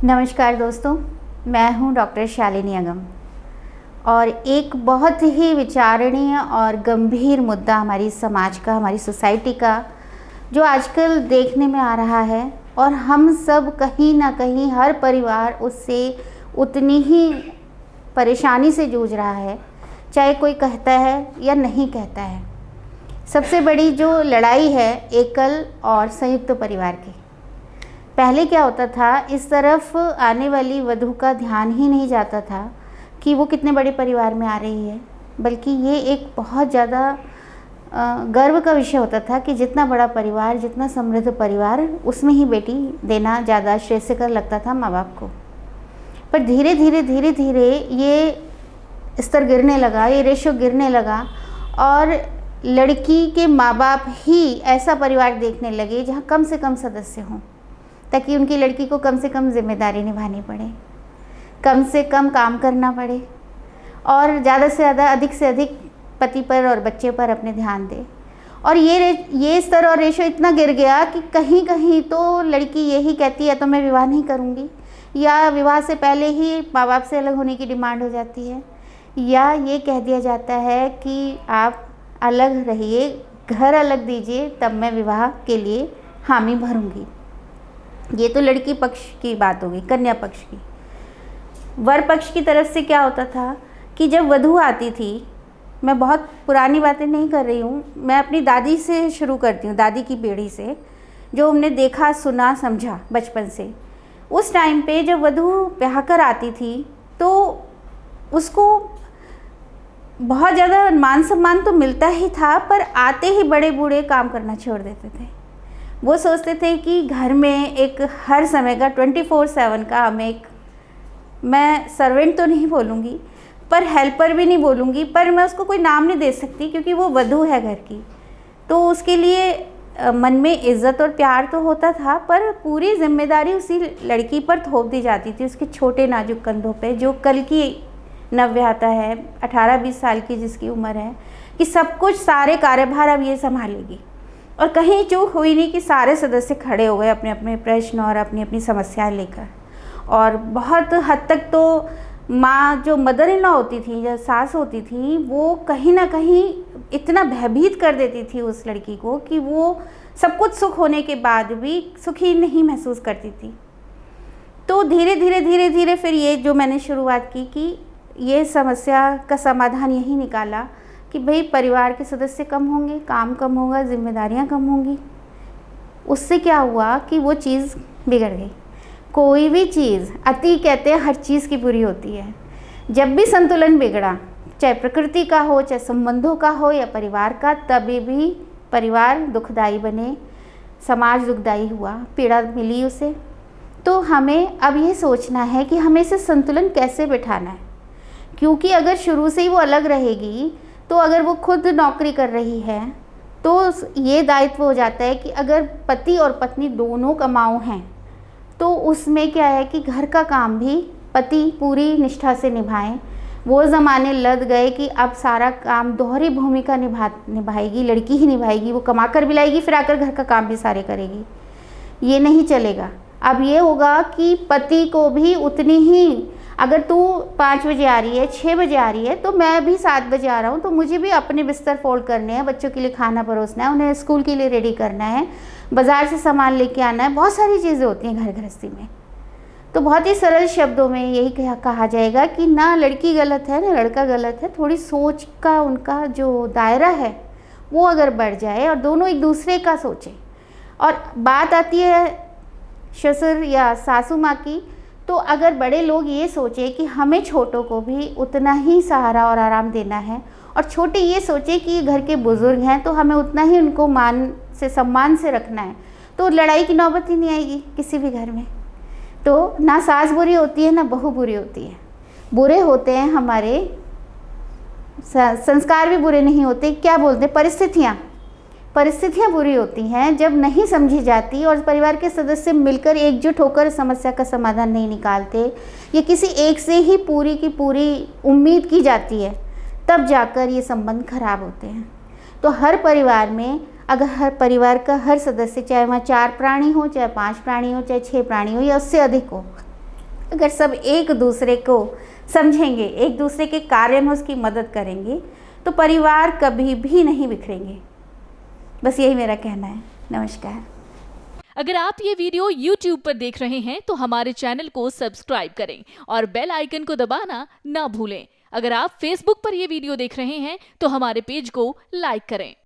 नमस्कार दोस्तों, मैं हूं डॉक्टर शालिनी अगम और एक बहुत ही विचारणीय और गंभीर मुद्दा हमारी समाज का, हमारी सोसाइटी का जो आजकल देखने में आ रहा है और हम सब कहीं ना कहीं हर परिवार उससे उतनी ही परेशानी से जूझ रहा है, चाहे कोई कहता है या नहीं कहता है। सबसे बड़ी जो लड़ाई है एकल और संयुक्त परिवार की। पहले क्या होता था, इस तरफ आने वाली वधू का ध्यान ही नहीं जाता था कि वो कितने बड़े परिवार में आ रही है, बल्कि ये एक बहुत ज़्यादा गर्व का विषय होता था कि जितना बड़ा परिवार, जितना समृद्ध परिवार, उसमें ही बेटी देना ज़्यादा श्रेयस्कर लगता था माँ बाप को। पर धीरे धीरे ये स्तर गिरने लगा, ये रेशो गिरने लगा और लड़की के माँ बाप ही ऐसा परिवार देखने लगे जहाँ कम से कम सदस्य हों, ताकि उनकी लड़की को कम से कम जिम्मेदारी निभानी पड़े, कम से कम काम करना पड़े और ज़्यादा से ज़्यादा, अधिक से अधिक पति पर और बच्चे पर अपने ध्यान दे। और ये स्तर और रेशो इतना गिर गया कि कहीं कहीं तो लड़की यही कहती है तो मैं विवाह नहीं करूँगी, या विवाह से पहले ही माँ बाप से अलग होने की डिमांड हो जाती है, या ये कह दिया जाता है कि आप अलग रहिए, घर अलग दीजिए, तब मैं विवाह के लिए हामी भरूँगी। ये तो लड़की पक्ष की बात हो गई। कन्या पक्ष की, वर पक्ष की तरफ से क्या होता था कि जब वधू आती थी, मैं बहुत पुरानी बातें नहीं कर रही हूँ, मैं अपनी दादी से शुरू करती हूँ, दादी की पीढ़ी से, जो हमने देखा, सुना, समझा बचपन से। उस टाइम पे जब वधू ब्याह कर आती थी तो उसको बहुत ज़्यादा मान सम्मान तो मिलता ही था, पर आते ही बड़े बूढ़े काम करना छोड़ देते थे। वो सोचते थे कि घर में एक हर समय का 24/7 का हमें एक, मैं सर्वेंट तो नहीं बोलूँगी पर हेल्पर भी नहीं बोलूँगी, पर मैं उसको कोई नाम नहीं दे सकती क्योंकि वो वधू है घर की, तो उसके लिए मन में इज़्ज़त और प्यार तो होता था, पर पूरी जिम्मेदारी उसी लड़की पर थोप दी जाती थी, उसके छोटे नाजुक कंधों पे, जो कल की नवविवाहिता है, 18-20 साल की जिसकी उम्र है, कि सब कुछ, सारे कार्यभार अब ये संभालेगी। और कहीं चूक हुई नहीं कि सारे सदस्य खड़े हो गए अपने अपने प्रश्न और अपनी अपनी समस्याएं लेकर। और बहुत हद तक तो माँ, जो मदर इन लॉ होती थी, जो सास होती थी, वो कहीं ना कहीं इतना भयभीत कर देती थी उस लड़की को कि वो सब कुछ सुख होने के बाद भी सुखी नहीं महसूस करती थी। तो धीरे धीरे फिर ये जो मैंने शुरुआत की कि ये समस्या का समाधान यही निकाला कि भाई परिवार के सदस्य कम होंगे, काम कम होगा, जिम्मेदारियां कम होंगी। उससे क्या हुआ कि वो चीज़ बिगड़ गई। कोई भी चीज़, अति कहते हैं हर चीज़ की बुरी होती है। जब भी संतुलन बिगड़ा, चाहे प्रकृति का हो, चाहे संबंधों का हो या परिवार का, तभी भी परिवार दुखदाई बने, समाज दुखदाई हुआ, पीड़ा मिली उसे। तो हमें अब ये सोचना है कि हमें इसे संतुलन कैसे बिठाना है, क्योंकि अगर शुरू से ही वो अलग रहेगी, तो अगर वो खुद नौकरी कर रही है तो ये दायित्व हो जाता है कि अगर पति और पत्नी दोनों कमाऊ हैं तो उसमें क्या है कि घर का काम भी पति पूरी निष्ठा से निभाएं। वो ज़माने लद गए कि अब सारा काम दोहरी भूमिका निभाएगी, लड़की ही निभाएगी, वो कमा कर भी लाएगी, फिर आकर घर का काम भी सारे करेगी। ये नहीं चलेगा। अब ये होगा कि पति को भी उतनी ही, अगर तू 5 बजे आ रही है, 6 बजे आ रही है, तो मैं भी 7 बजे आ रहा हूँ, तो मुझे भी अपने बिस्तर फोल्ड करने हैं, बच्चों के लिए खाना परोसना है, उन्हें स्कूल के लिए रेडी करना है, बाज़ार से सामान लेके आना है, बहुत सारी चीज़ें होती हैं घर गृहस्थी में। तो बहुत ही सरल शब्दों में यही कहा जाएगा कि ना लड़की गलत है ना लड़का गलत है, थोड़ी सोच का उनका जो दायरा है वो अगर बढ़ जाए और दोनों एक दूसरे का सोचें। और बात आती है ससुर या सासू माँ की, तो अगर बड़े लोग ये सोचे कि हमें छोटों को भी उतना ही सहारा और आराम देना है, और छोटे ये सोचे कि ये घर के बुज़ुर्ग हैं तो हमें उतना ही उनको मान से, सम्मान से रखना है, तो लड़ाई की नौबत ही नहीं आएगी किसी भी घर में। तो ना सास बुरी होती है ना बहू बुरी होती है, बुरे होते हैं हमारे संस्कार, भी बुरे नहीं होते, क्या बोलते हैं, परिस्थितियाँ बुरी होती हैं जब नहीं समझी जाती और परिवार के सदस्य मिलकर एकजुट होकर समस्या का समाधान नहीं निकालते, ये किसी एक से ही पूरी की पूरी उम्मीद की जाती है, तब जाकर ये संबंध खराब होते हैं। तो हर परिवार में अगर हर परिवार का हर सदस्य, चाहे वहाँ 4 प्राणी हो, चाहे 5 प्राणी हो, चाहे 6 प्राणी हो या उससे अधिक हो, अगर सब एक दूसरे को समझेंगे, एक दूसरे के कार्य में उसकी मदद करेंगे, तो परिवार कभी भी नहीं बिखरेंगे। बस यही मेरा कहना है। नमस्कार। अगर आप ये वीडियो YouTube पर देख रहे हैं तो हमारे चैनल को सब्सक्राइब करें और बेल आइकन को दबाना ना भूलें। अगर आप Facebook पर ये वीडियो देख रहे हैं तो हमारे पेज को लाइक करें।